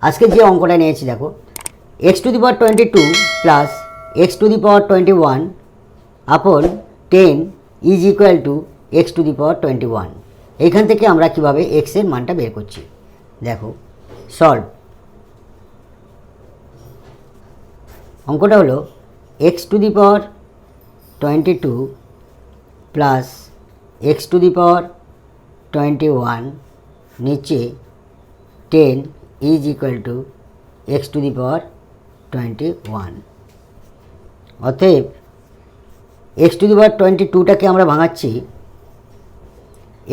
আজকে যে অঙ্কটা নিয়েছি দেখো, X to the power 22 plus X to the power 21 upon 10 is equal to X to the power 21। এইখান থেকে আমরা কিভাবে এক্স এর মানটা বের করছি দেখো, সলভ। অঙ্কটা হলো X to the power 22 plus X to the power 21 নিচে 10 is equal to X to the power 21। অতএব এক্স টু দি পাওয়ার 22টাকে আমরা ভাঙাচ্ছি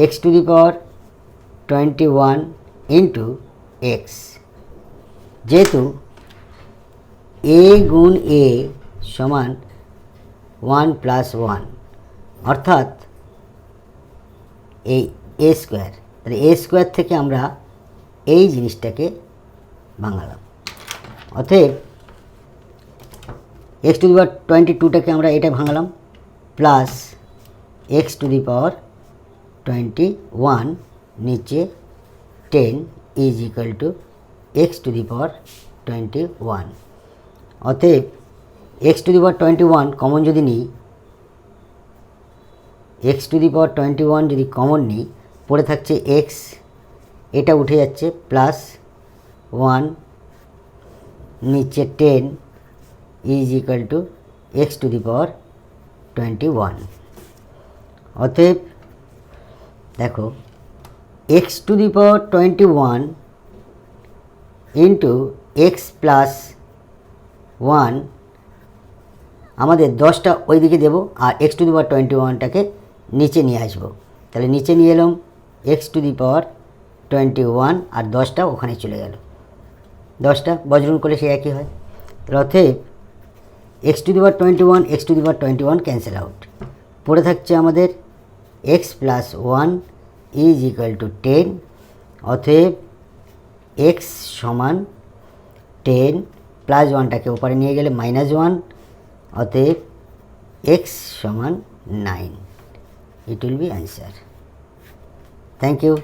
X to the power 21 into X, যেহেতু এ গুণ এ সমান 1 প্লাস 1 অর্থাৎ এই এ স্কোয়ার, তাহলে এ স্কোয়ার থেকে আমরা এই জিনিসটাকে ভাঙালাম। অতএব এক্স টু দি পাওয়ার 22টাকে আমরা এটা ভাঙালাম plus X to the power 21 নিচে 10 is equal to X to the power 21। অতএব X to the power 21 common যদি নিই, এক্স টু দি পাওয়ার 21 যদি কমন নিই, পড়ে থাকছে এক্স, এটা উঠে যাচ্ছে প্লাস 1 নিচে 10 is equal to X to the power 21। অতএব দেখো X to the power 21 into X plus 1, আমাদের 10টা ওই দিকে দেবো আর এক্স টু দি পাওয়ার 21টাকে নিচে নিয়ে আসবো। তাহলে নিচে নিয়ে এলাম এক্স টু দি পাওয়ার 21 আর 10টা ওখানে চলে গেল, 10টা বজ্রগুণ করলে সে একই হয়। তাহলে অতএব X to the power 21 x to the power 21 cancel out, পড়ে থাকছে আমাদের x plus 1 is equal two 10। অতএব এক্স সমান 10 প্লাস 1টাকে ওপারে নিয়ে গেলে -1, অতএব এক্স সমান 9। It will be answer. Thank you.